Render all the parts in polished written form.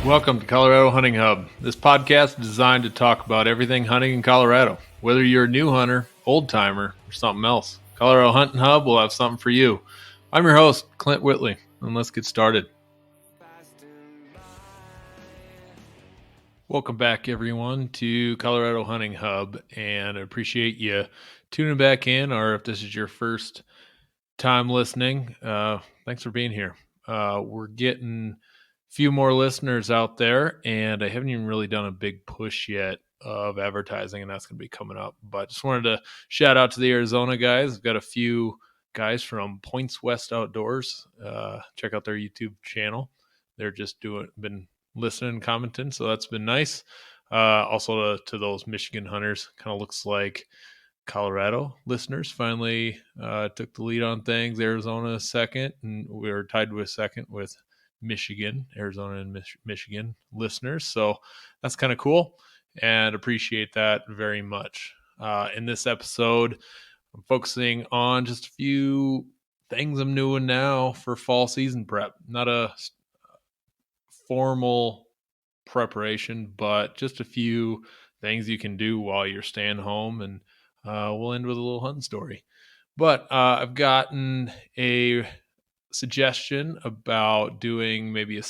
Welcome to Colorado Hunting Hub. This podcast is designed to talk about everything hunting in Colorado. Whether you're a new hunter, old timer, or something else, Colorado Hunting Hub will have something for you. I'm your host, Clint Whitley, and let's get started. Welcome back, everyone, to Colorado Hunting Hub, and I appreciate you tuning back in, or if this is your first time listening, thanks for being here. We're getting a few more listeners out there, and I haven't even really done a big push yet of advertising, and that's going to be coming up. But just wanted to shout out to the Arizona guys. I've got a few guys from Points West Outdoors. Check out their YouTube channel. They're just been listening and commenting, so that's been nice. Also to those Michigan hunters, kind of looks like Colorado listeners finally took the lead on things. Arizona second, and we were tied with second with Michigan, Arizona and Michigan listeners. So that's kind of cool and appreciate that very much. In this episode, I'm focusing on just a few things I'm doing now for fall season prep. Not a formal preparation, but just a few things you can do while you're staying home, and we'll end with a little hunting story. But I've gotten a suggestion about doing maybe a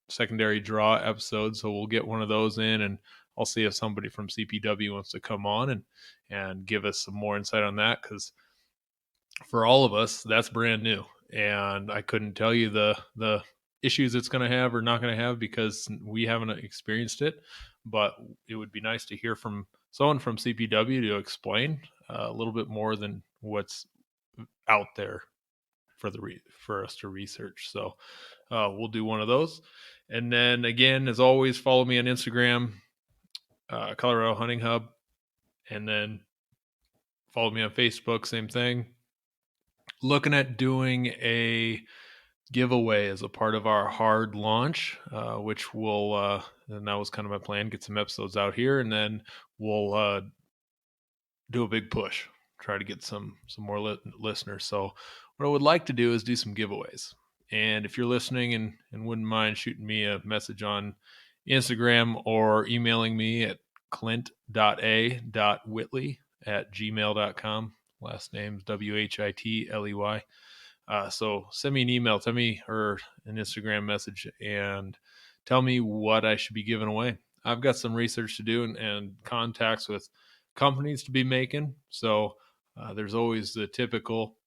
secondary draw episode, so we'll get one of those in, and I'll see if somebody from CPW wants to come on and give us some more insight on that, because for all of us, that's brand new, and I couldn't tell you the issues it's going to have or not going to have because we haven't experienced it. But it would be nice to hear from someone from CPW to explain a little bit more than what's out there for us to research. So we'll do one of those, and then again, as always, follow me on Instagram, Colorado Hunting Hub, and then follow me on Facebook. Same thing. Looking at doing a giveaway as a part of our hard launch, which will, and that was kind of my plan, get some episodes out here, and then we'll do a big push, try to get some more listeners. So what I would like to do is do some giveaways. And if you're listening and wouldn't mind shooting me a message on Instagram or emailing me at clint.a.whitley@gmail.com. Last name's Whitley. So send me an email, tell me, or an Instagram message, and tell me what I should be giving away. I've got some research to do and contacts with companies to be making. So there's always the typical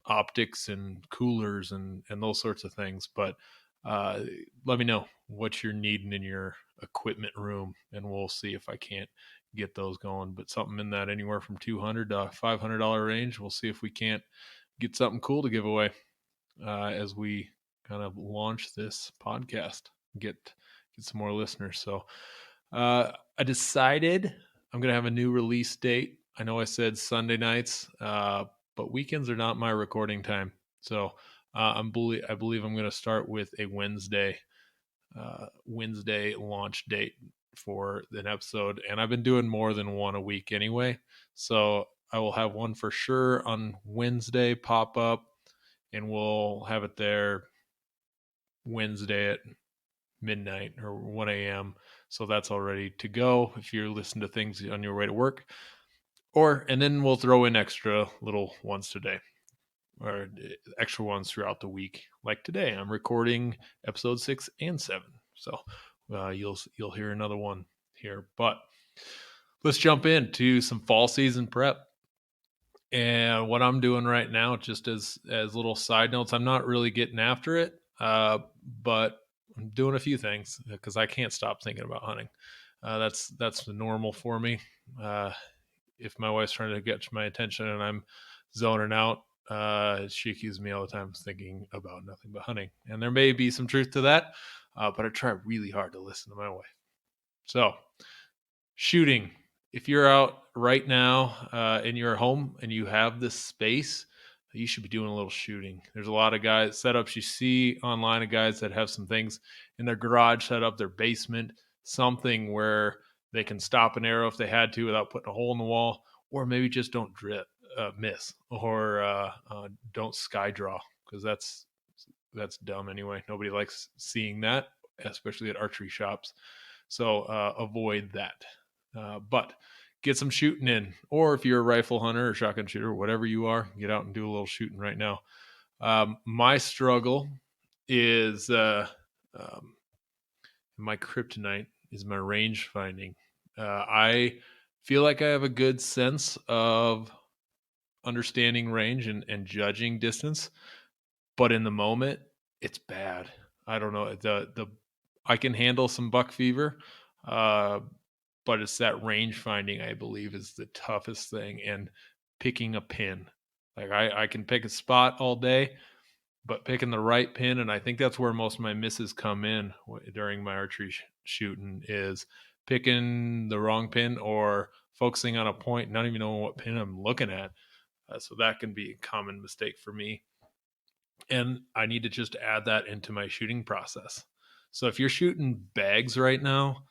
optics and coolers and those sorts of things. But let me know what you're needing in your equipment room, and we'll see if I can't get those going. But something in that anywhere from $200 to $500 range. We'll see if we can't get something cool to give away as we kind of launch this podcast, get some more listeners. So I decided I'm going to have a new release date. I know I said Sunday nights, but weekends are not my recording time. So I believe I'm going to start with a Wednesday launch date for an episode. And I've been doing more than one a week anyway. So I will have one for sure on Wednesday pop up, and we'll have it there Wednesday at midnight or 1 a.m. So that's all ready to go if you're listening to things on your way to work. And then we'll throw in extra little ones today, or extra ones throughout the week. Like today, I'm recording episode 6 and 7. So you'll hear another one here. But let's jump into some fall season prep. And what I'm doing right now, just as little side notes, I'm not really getting after it, but I'm doing a few things because I can't stop thinking about hunting. That's the normal for me. If my wife's trying to get my attention and I'm zoning out, she accuses me all the time of thinking about nothing but hunting. And there may be some truth to that, but I try really hard to listen to my wife. So, shooting. If you're out right now in your home and you have this space, you should be doing a little shooting. There's a lot of setups you see online of guys that have some things in their garage set up, their basement, something where they can stop an arrow if they had to without putting a hole in the wall, or maybe just don't miss, or don't sky draw, because that's dumb anyway. Nobody likes seeing that. especially at archery shops. So avoid that. But get some shooting in. Or if you're a rifle hunter or shotgun shooter, whatever you are, get out and do a little shooting right now. My struggle is my kryptonite is my range finding. I feel like I have a good sense of understanding range and judging distance, but in the moment, it's bad. I don't know. The I can handle some buck fever, uh, but it's that range finding I believe is the toughest thing, and picking a pin. Like I can pick a spot all day, but picking the right pin, and I think that's where most of my misses come in during my archery shooting, is picking the wrong pin or focusing on a point, not even knowing what pin I'm looking at. So that can be a common mistake for me, and I need to just add that into my shooting process. So if you're shooting bags right now,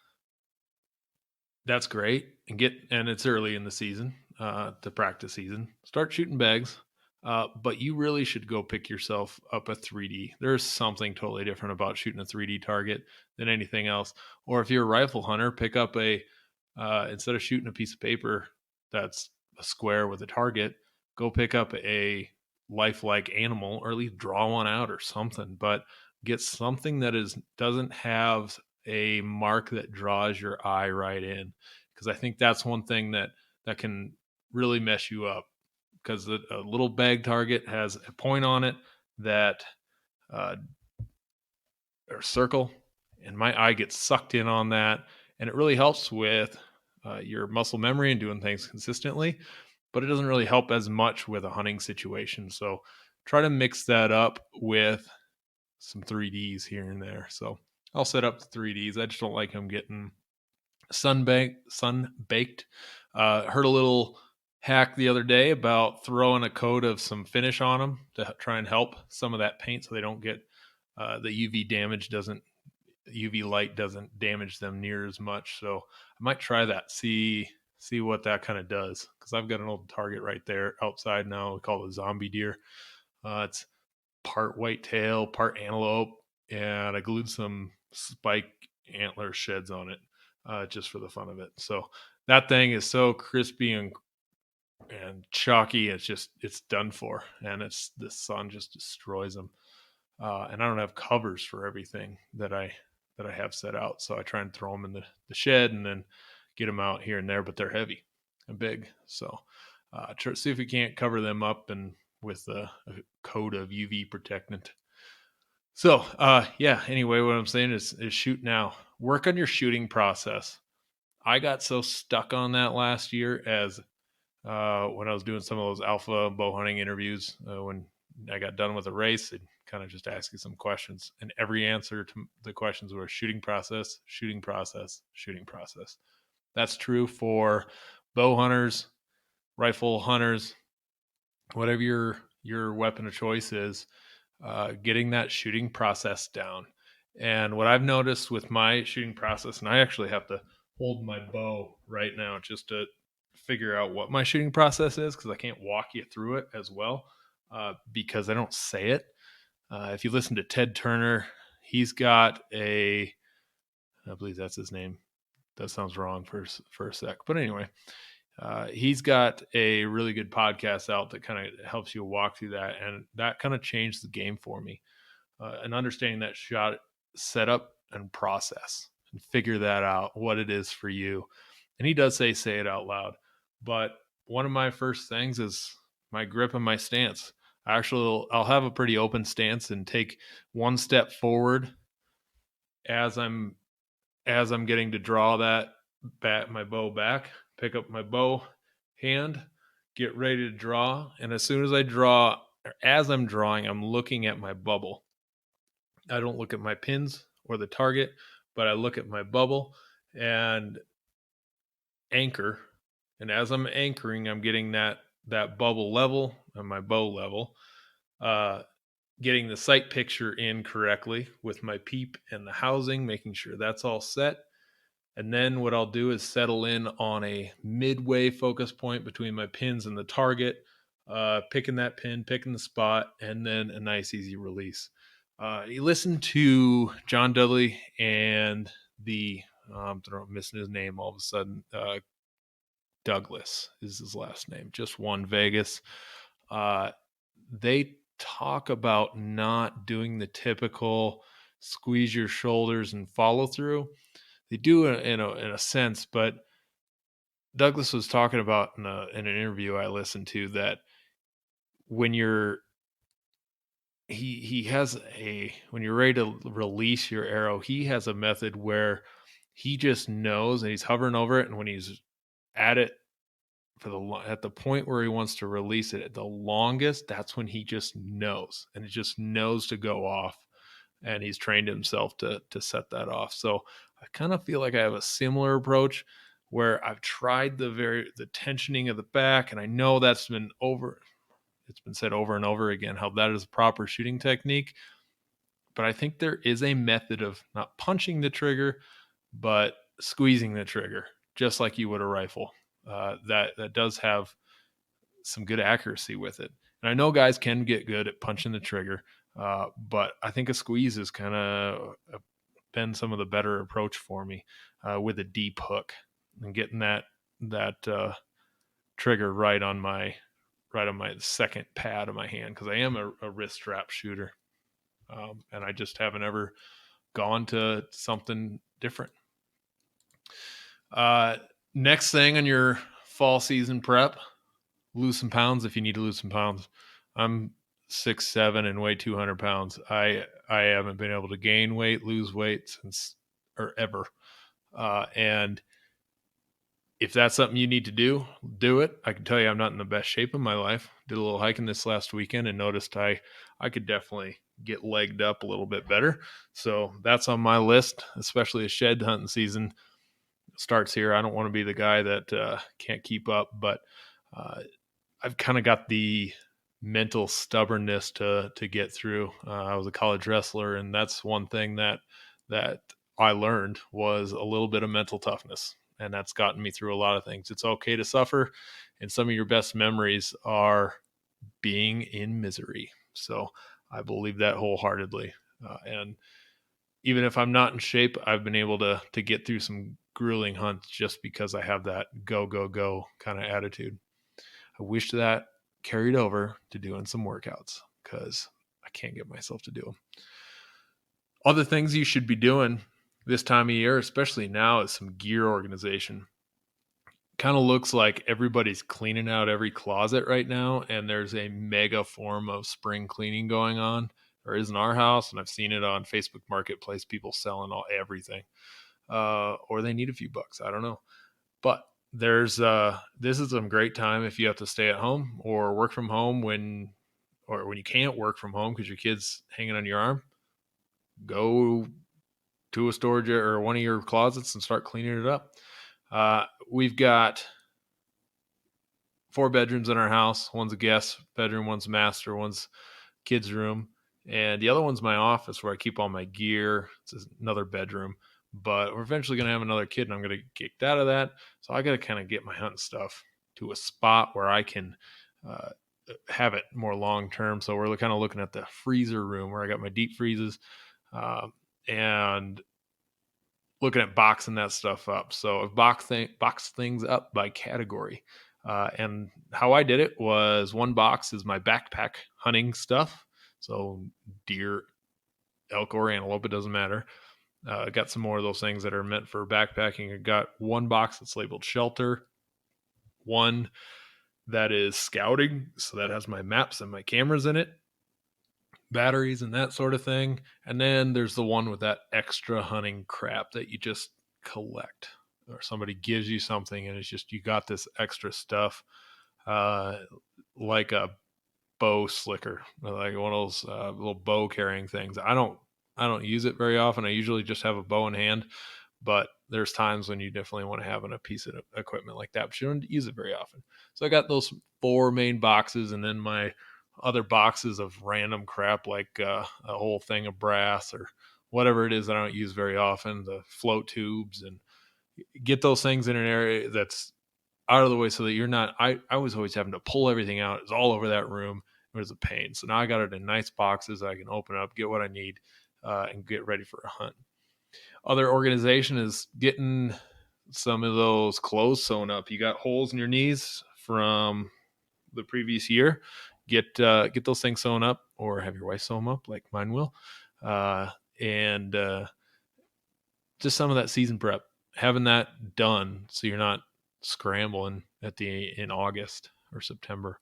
that's great, and it's early in the season, the practice season. Start shooting bags, but you really should go pick yourself up a 3D. There's something totally different about shooting a 3D target than anything else. Or if you're a rifle hunter, pick up instead of shooting a piece of paper that's a square with a target, go pick up a lifelike animal, or at least draw one out or something. But get something that doesn't have a mark that draws your eye right in, because I think that's one thing that can really mess you up, because a little bag target has a point on it that uh, or circle, and my eye gets sucked in on that, and it really helps with your muscle memory and doing things consistently, but it doesn't really help as much with a hunting situation. So try to mix that up with some 3Ds here and there. So I'll set up the 3Ds. I just don't like them getting sun baked. Heard a little hack the other day about throwing a coat of some finish on them to try and help some of that paint, so they don't get the UV light doesn't damage them near as much. So I might try that. See what that kind of does, because I've got an old target right there outside now. We call it a zombie deer. It's part whitetail, part antelope, and I glued some spike antler sheds on it, just for the fun of it. So that thing is so crispy and chalky. It's done for, and the sun just destroys them. And I don't have covers for everything that I have set out, so I try and throw them in the shed and then get them out here and there. But they're heavy and big, so see if we can't cover them up and with a coat of UV protectant. So, yeah. Anyway, what I'm saying is shoot now. Work on your shooting process. I got so stuck on that last year as when I was doing some of those alpha bow hunting interviews. When I got done with a race, and kind of just asking some questions, and every answer to the questions were shooting process, shooting process, shooting process. That's true for bow hunters, rifle hunters, whatever your weapon of choice is. Getting that shooting process down. And what I've noticed with my shooting process, and I actually have to hold my bow right now just to figure out what my shooting process is, because I can't walk you through it as well, because I don't say it. If you listen to Ted Turner, he's got I believe that's his name. That sounds wrong for a sec. But anyway, he's got a really good podcast out that kind of helps you walk through that, and that kind of changed the game for me. And understanding that shot setup and process, and figure that out, what it is for you. And he does say it out loud, but one of my first things is my grip and my stance. I'll have a pretty open stance and take one step forward as I'm getting to draw my bow back, pick up my bow hand, get ready to draw. And as soon as I draw, or as I'm drawing, I'm looking at my bubble. I don't look at my pins or the target, but I look at my bubble and anchor. And as I'm anchoring, I'm getting that bubble level and my bow level, getting the sight picture in correctly with my peep and the housing, making sure that's all set. And then what I'll do is settle in on a midway focus point between my pins and the target, picking that pin, picking the spot, and then a nice easy release. You listen to John Dudley and I'm missing his name all of a sudden. Douglas is his last name. Just won Vegas. They talk about not doing the typical squeeze your shoulders and follow through. They do in a sense, but Douglas was talking about in an interview I listened to that when you're he has a when you're ready to release your arrow, he has a method where he just knows and he's hovering over it, and when he's at it at the point where he wants to release it at the longest, that's when he just knows, and it just knows to go off, and he's trained himself to set that off. So I kind of feel like I have a similar approach where I've tried the tensioning of the back, and I know that's been over it's been said over and over again how that is a proper shooting technique, but I think there is a method of not punching the trigger but squeezing the trigger just like you would a rifle. That does have some good accuracy with it. And I know guys can get good at punching the trigger, but I think a squeeze is kind of been some of the better approach for me with a deep hook and getting that trigger right on my second pad of my hand, because I am a wrist strap shooter, and I just haven't ever gone to something different. Next thing on your fall season prep, lose some pounds if you need to lose some pounds. I'm 6'7" and weigh 200 pounds. I haven't been able to gain weight, lose weight since or ever. And if that's something you need to do it. I can tell you I'm not in the best shape of my life. Did a little hiking this last weekend and noticed I could definitely get legged up a little bit better. So that's on my list, especially as shed hunting season starts here. I don't want to be the guy that can't keep up, but I've kind of got the mental stubbornness to get through. I was a college wrestler, and that's one thing that I learned was a little bit of mental toughness, and that's gotten me through a lot of things. It's okay to suffer, and some of your best memories are being in misery. So I believe that wholeheartedly. And even if I'm not in shape, I've been able to get through some grueling hunts just because I have that go, go, go kind of attitude. I wish that carried over to doing some workouts because I can't get myself to do them. Other things you should be doing this time of year, especially now, is some gear organization. Kind of looks like everybody's cleaning out every closet right now, and there's a mega form of spring cleaning going on. There is in our house, and I've seen it on Facebook Marketplace, people selling everything. Or they need a few bucks. I don't know. But there's this is some great time if you have to stay at home or work from home when you can't work from home because your kid's hanging on your arm. Go to a storage or one of your closets and start cleaning it up. We've got 4 bedrooms in our house. One's a guest bedroom, one's master, one's kids' room, and the other one's my office where I keep all my gear. It's another bedroom, but we're eventually going to have another kid, and I'm going to get kicked out of that. So I got to kind of get my hunting stuff to a spot where I can have it more long term. So we're kind of looking at the freezer room where I got my deep freezes, and looking at boxing that stuff up. So I've boxed things up by category. And how I did it was one box is my backpack hunting stuff. So deer, elk, or antelope, it doesn't matter. I got some more of those things that are meant for backpacking. I got one box that's labeled shelter, one that is scouting. So that has my maps and my cameras in it, batteries and that sort of thing. And then there's the one with that extra hunting crap that you just collect, or somebody gives you something and it's just you got this extra stuff, like a bow slicker, like one of those little bow carrying things. I don't use it very often. I usually just have a bow in hand, but there's times when you definitely want to have a piece of equipment like that, but you don't use it very often. So I got those 4 main boxes, and then my other boxes of random crap like a whole thing of brass or whatever it is that I don't use very often, the float tubes, and get those things in an area that's out of the way so that you're not, I was always having to pull everything out. It's all over that room. it was a pain. So now I got it in nice boxes. I can open up, get what I need, and get ready for a hunt. Other organization is getting some of those clothes sewn up. You got holes in your knees from the previous year. Get those things sewn up, or have your wife sew them up, like mine will. And just some of that season prep, having that done, so you're not scrambling in August or September.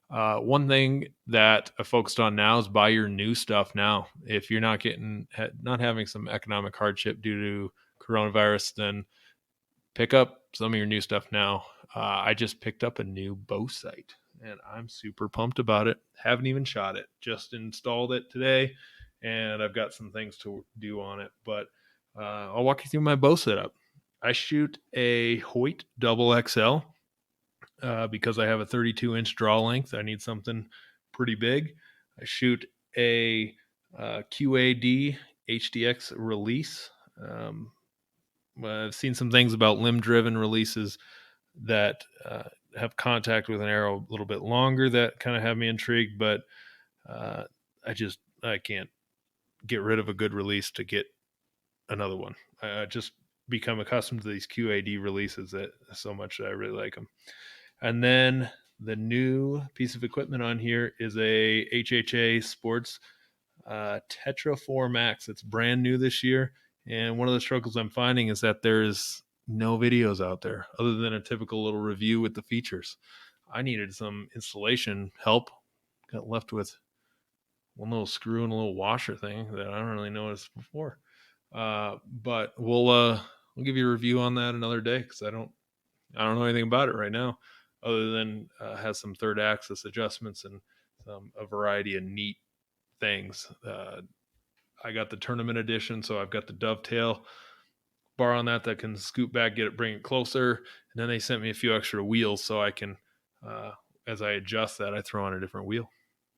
One thing that I focused on now is buy your new stuff now. If you're not having some economic hardship due to coronavirus, then pick up some of your new stuff now. I just picked up a new bow sight and I'm super pumped about it. Haven't even shot it, just installed it today, and I've got some things to do on it. But I'll walk you through my bow setup. I shoot a Hoyt Double XL because I have a 32-inch draw length. I need something pretty big. I shoot a QAD HDX release. I've seen some things about limb-driven releases that have contact with an arrow a little bit longer that kind of have me intrigued, but I can't get rid of a good release to get another one. I just become accustomed to these QAD releases that so much that I really like them. And then the new piece of equipment on here is a HHA Sports Tetra 4 Max. It's brand new this year. And one of the struggles I'm finding is that there's no videos out there other than a typical little review with the features. I needed some installation help. Got left with one little screw and a little washer thing that I don't really notice before. But we'll give you a review on that another day because I don't know anything about it right now, other than has some third axis adjustments and a variety of neat things. I got the tournament edition, so I've got the dovetail bar on that can scoot back, bring it closer. And then they sent me a few extra wheels so I can, as I adjust that, I throw on a different wheel.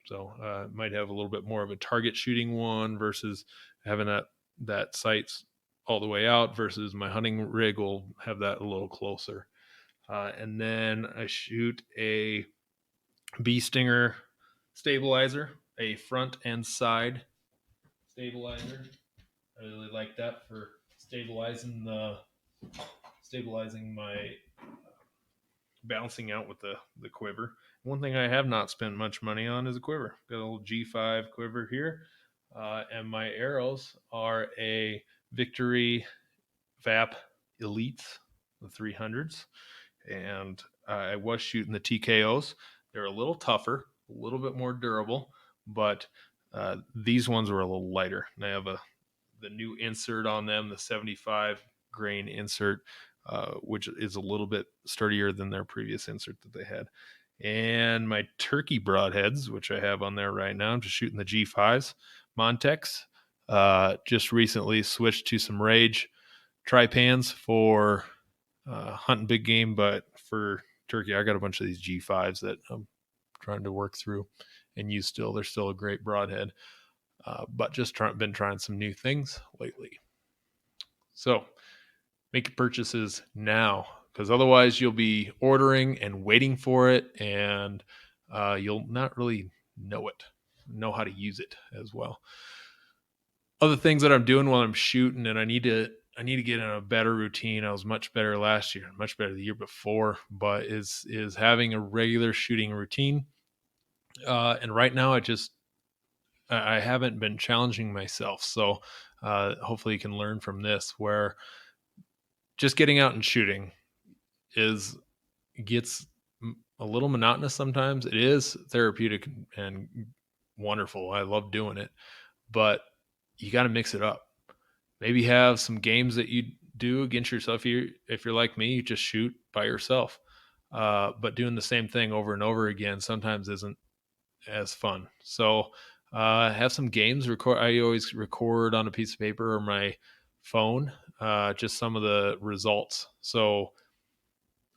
So might have a little bit more of a target shooting one versus having that sights all the way out, versus my hunting rig will have that a little closer. And then I shoot a Bee Stinger stabilizer, a front and side stabilizer. I really like that for stabilizing my balancing out with the quiver. One thing I have not spent much money on is a quiver. Got a little G5 quiver here, and my arrows are a Victory VAP Elites, the 300s, and I was shooting the TKOs. They're a little tougher, a little bit more durable, but these ones were a little lighter. And I have the new insert on them, the 75 grain insert, which is a little bit sturdier than their previous insert that they had. And my turkey broadheads, which I have on there right now, I'm just shooting the G5s. Montex just recently switched to some Rage tripans for hunting big game, but for turkey, I got a bunch of these G5s that I'm trying to work through and use still. They're still a great broadhead, but just been trying some new things lately. So make your purchases now, because otherwise you'll be ordering and waiting for it, and you'll not really know how to use it as well. Other things that I'm doing while I'm shooting, and I need to get in a better routine. I was much better last year, much better the year before, but is having a regular shooting routine. And right now I haven't been challenging myself. So hopefully you can learn from this, where just getting out and shooting gets a little monotonous sometimes. It is therapeutic and wonderful. I love doing it, but you got to mix it up. Maybe have some games that you do against yourself. If you're like me, you just shoot by yourself. But doing the same thing over and over again sometimes isn't as fun. So have some games. I always record on a piece of paper or my phone, just some of the results. So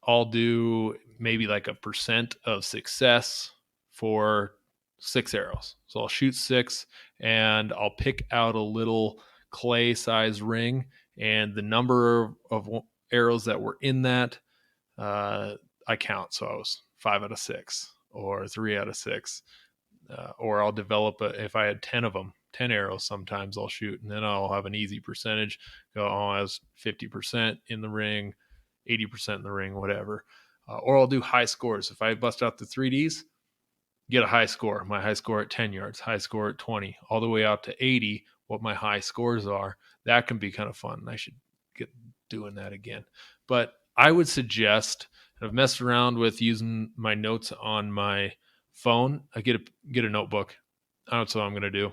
I'll do maybe like a percent of success for 6 arrows. So I'll shoot 6 and I'll pick out a little clay size ring, and the number of arrows that were in that, I count. So I was 5 out of 6 or 3 out of 6. or I'll develop if I had 10 of them, 10 arrows, sometimes I'll shoot, and then I'll have an easy percentage. Go, oh, I was 50% in the ring, 80% in the ring, whatever. Or I'll do high scores. If I bust out the 3Ds, get a high score. My high score at 10 yards, high score at 20, all the way out to 80, what my high scores are. That can be kind of fun. I should get doing that again. But I would suggest, I've messed around with using my notes on my phone. I get a notebook. That's what I'm going to do,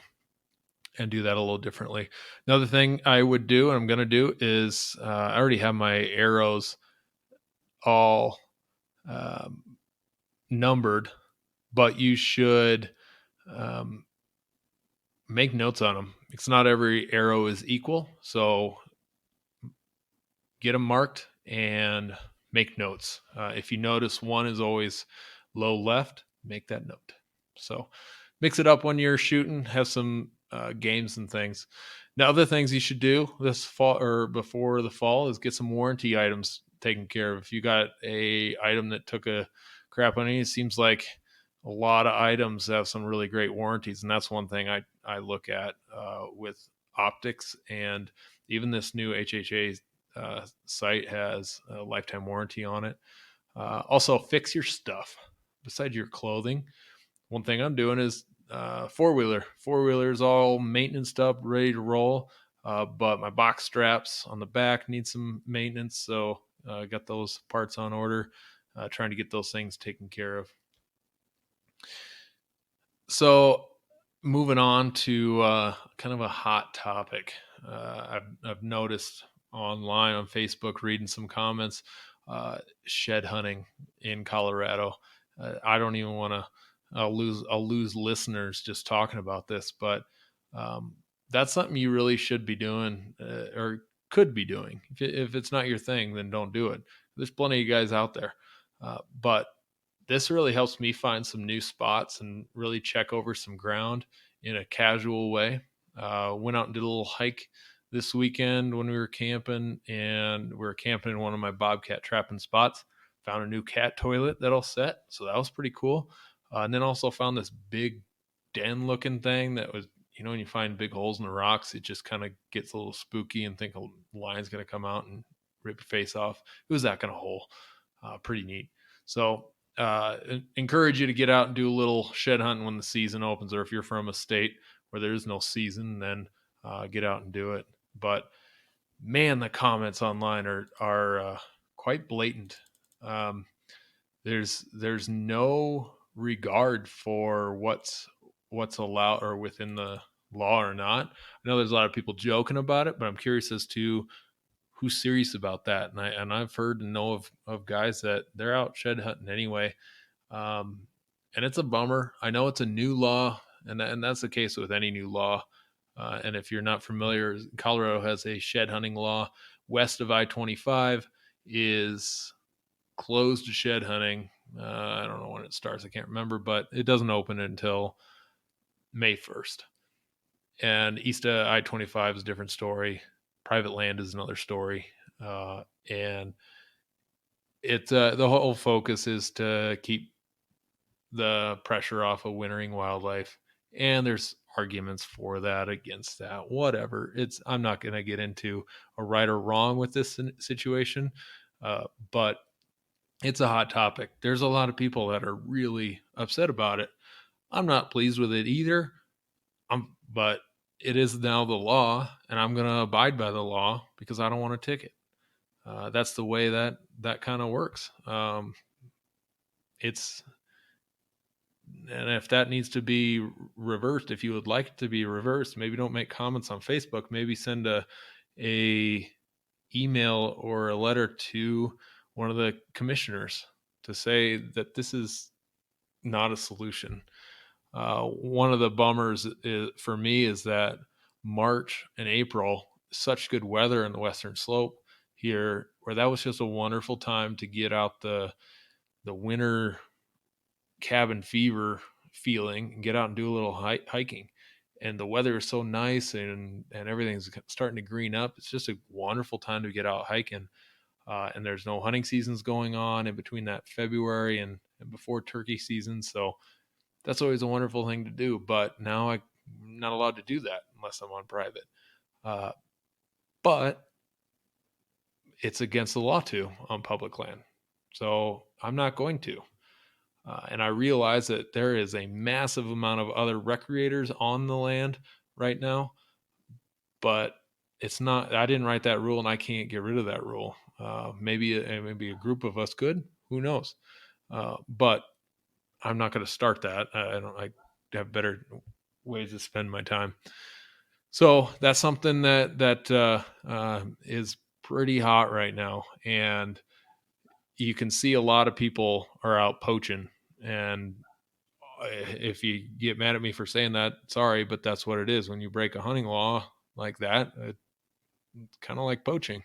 and do that a little differently. Another thing I would do, and I'm going to do, is I already have my arrows all um, numbered, but you should um, make notes on them. It's not every arrow is equal, so get them marked and make notes. If you notice one is always low left, make that note. So mix it up when you're shooting. Have some games and things. Now, other things you should do this fall or before the fall is get some warranty items taken care of. If you got a item that took a crap on it, it seems like a lot of items have some really great warranties, and that's one thing I look at with optics, and even this new HHA site has a lifetime warranty on it. Also, fix your stuff besides your clothing. One thing I'm doing is four wheeler. Four wheeler is all maintenance stuff, ready to roll. But my box straps on the back need some maintenance, so I got those parts on order. Trying to get those things taken care of. So, moving on to kind of a hot topic. I've noticed online on Facebook, reading some comments, shed hunting in Colorado. I don't even want to. I'll lose listeners just talking about this, but um, that's something you really should be doing, or could be doing. If it's not your thing, then don't do it. There's plenty of guys out there, but this really helps me find some new spots and really check over some ground in a casual way. Went out and did a little hike this weekend when we were camping, and we were camping in one of my bobcat trapping spots. Found a new cat toilet that I'll set, so that was pretty cool. And then also found this big den looking thing that was, when you find big holes in the rocks, it just kind of gets a little spooky and think a lion's going to come out and rip your face off. It was that kind of hole. Pretty neat. So encourage you to get out and do a little shed hunting when the season opens, or if you're from a state where there is no season, then get out and do it. But man, the comments online are quite blatant. Um, there's no regard for what's allowed or within the law or not. I know there's a lot of people joking about it, but I'm curious as to who's serious about that. And I've heard and know of guys that they're out shed hunting anyway. Um, and it's a bummer. I know it's a new law, and that's the case with any new law. And if you're not familiar, Colorado has a shed hunting law. West of I-25 is closed to shed hunting. I don't know when it starts. I can't remember, but it doesn't open until May 1st. And east of I-25 is a different story. Private land is another story. And it's the whole focus is to keep the pressure off of wintering wildlife. And there's arguments for that, against that, whatever. I'm not going to get into a right or wrong with this situation, but it's a hot topic. There's a lot of people that are really upset about it. I'm not pleased with it either. But it is now the law, and I'm going to abide by the law because I don't want a ticket. That's the way that kind of works. It's And if that needs to be reversed, if you would like it to be reversed, maybe don't make comments on Facebook. Maybe send a email or a letter to one of the commissioners to say that this is not a solution. One of the bummers for me is that March and April, such good weather in the Western Slope here, where that was just a wonderful time to get out the winter cabin fever feeling and get out and do a little hiking. And the weather is so nice, and everything's starting to green up. It's just a wonderful time to get out hiking. And there's no hunting seasons going on in between that February and before turkey season. So That's always a wonderful thing to do. But now I'm not allowed to do that unless I'm on private. But it's against the law to on public land. So I'm not going to. And I realize that there is a massive amount of other recreators on the land right now, but it's not, I didn't write that rule and I can't get rid of that rule. Maybe a group of us could, who knows? But I'm not going to start that. I have better ways to spend my time. So that's something that is pretty hot right now. And you can see a lot of people are out poaching. And if you get mad at me for saying that, sorry, but that's what it is. When you break a hunting law like that, it's kind of like poaching.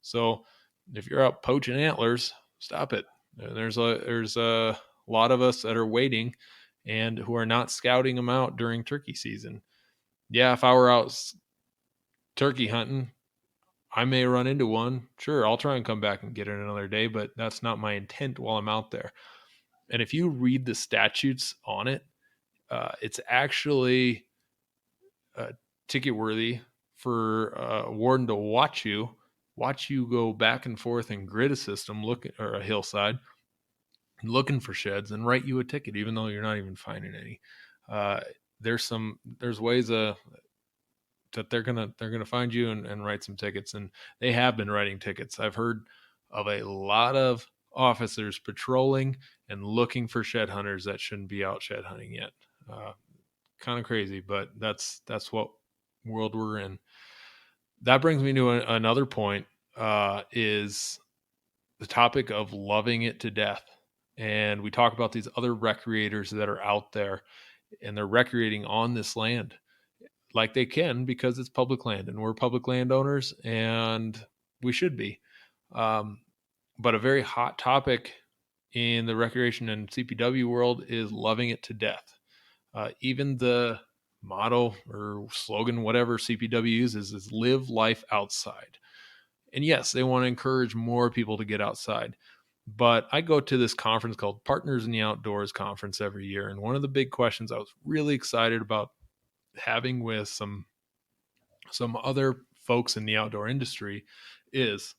So if you're out poaching antlers, stop it. There's a lot of us that are waiting and who are not scouting them out during turkey season. Yeah, if I were out turkey hunting, I may run into one. Sure, I'll try and come back and get it another day, but that's not my intent while I'm out there. And if you read the statutes on it, it's actually ticket worthy for a warden to watch you go back and forth and grid a system, or a hillside, looking for sheds, and write you a ticket, even though you're not even finding any. There's ways that they're gonna find you and write some tickets, and they have been writing tickets. I've heard of a lot of officers patrolling and looking for shed hunters that shouldn't be out shed hunting yet. Kind of crazy, but that's what world we're in. That brings me to another point, is the topic of loving it to death. And we talk about these other recreators that are out there and they're recreating on this land like they can because it's public land and we're public landowners and we should be. But a very hot topic in the recreation and CPW world is loving it to death. Even the motto or slogan, whatever CPW uses, is live life outside. And yes, they want to encourage more people to get outside. But I go to this conference called Partners in the Outdoors conference every year. And one of the big questions I was really excited about having with some other folks in the outdoor industry is,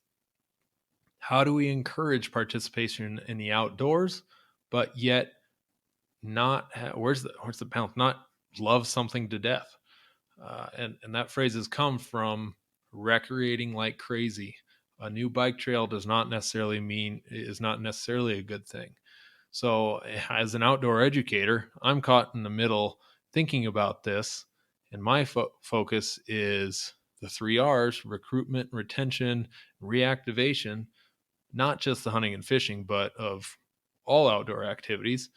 how do we encourage participation in the outdoors, but yet not where's the balance? Not love something to death. And that phrase has come from recreating like crazy. A new bike trail is not necessarily a good thing. So as an outdoor educator, I'm caught in the middle thinking about this, and my focus is the 3 R's: recruitment, retention, reactivation, not just the hunting and fishing, but of all outdoor activities.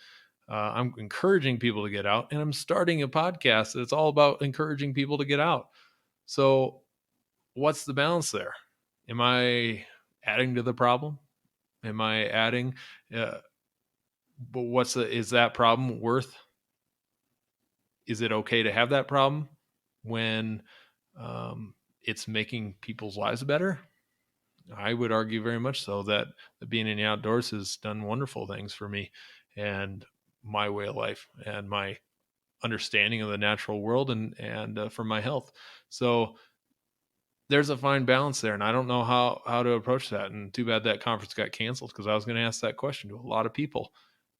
I'm encouraging people to get out, and I'm starting a podcast that's all about encouraging people to get out. So what's the balance there? Am I adding to the problem? Am I adding, but is that problem worth? Is it okay to have that problem when it's making people's lives better? I would argue very much so that being in the outdoors has done wonderful things for me and my way of life and my understanding of the natural world and for my health. So there's a fine balance there, and I don't know how to approach that. And too bad that conference got canceled, because I was going to ask that question to a lot of people.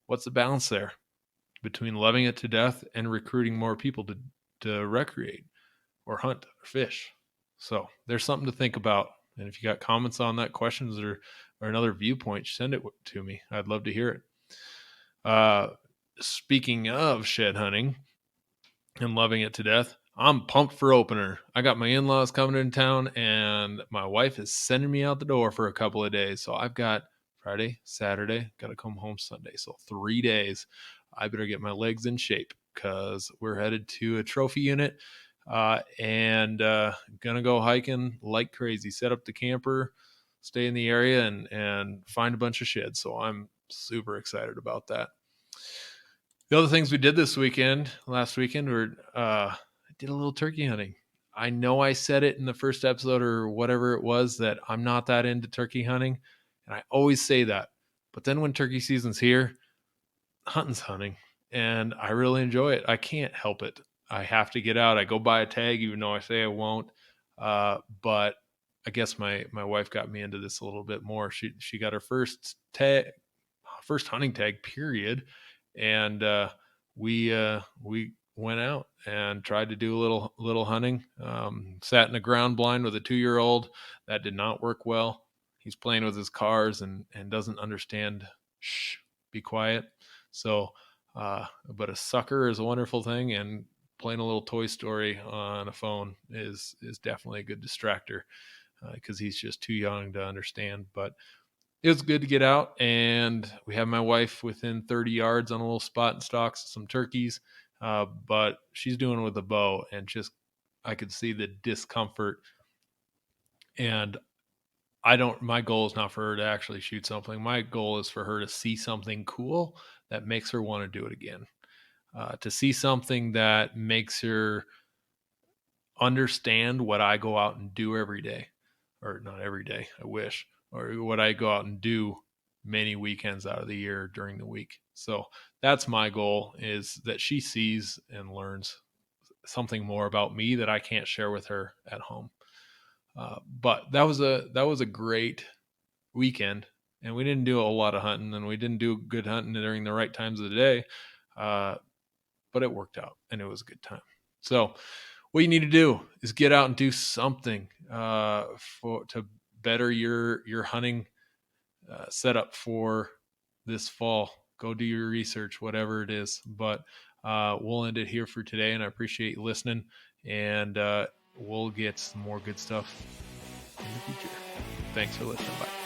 What's the balance there between loving it to death and recruiting more people to recreate or hunt or fish? So there's something to think about. And if you got comments on that, questions or another viewpoint, send it to me. I'd love to hear it. Speaking of shed hunting and loving it to death, I'm pumped for opener. I got my in-laws coming in town, and my wife is sending me out the door for a couple of days. So I've got Friday, Saturday, got to come home Sunday. So 3 days. I better get my legs in shape because we're headed to a trophy unit and gonna go hiking like crazy. Set up the camper, stay in the area, and find a bunch of sheds. So I'm super excited about that. The other things we did last weekend, were I did a little turkey hunting. I know I said it in the first episode or whatever it was that I'm not that into turkey hunting, and I always say that. But then when turkey season's here, hunting's hunting. and I really enjoy it. I can't help it. I have to get out. I go buy a tag, even though I say I won't. But I guess my wife got me into this a little bit more. She got her first hunting tag, period, and we went out and tried to do a little hunting. Sat in a ground blind with a 2-year-old. That did not work well. He's playing with his cars and doesn't understand. Shh, be quiet. So, but a sucker is a wonderful thing, and playing a little Toy Story on a phone is definitely a good distractor because he's just too young to understand. But it was good to get out, and we have my wife within 30 yards on a little spot and stalks some turkeys, but she's doing it with a bow, and just I could see the discomfort. And my goal is not for her to actually shoot something. My goal is for her to see something cool that makes her want to do it again. To see something that makes her understand what I go out and do every day, or not every day, I wish, or what I go out and do many weekends out of the year during the week. So that's my goal, is that she sees and learns something more about me that I can't share with her at home. But that was a great weekend, and we didn't do a lot of hunting, and we didn't do good hunting during the right times of the day. But it worked out, and it was a good time. So what you need to do is get out and do something to better your hunting setup for this fall. Go do your research, whatever it is. But we'll end it here for today, and I appreciate you listening. And we'll get some more good stuff in the future. Thanks for listening. Bye.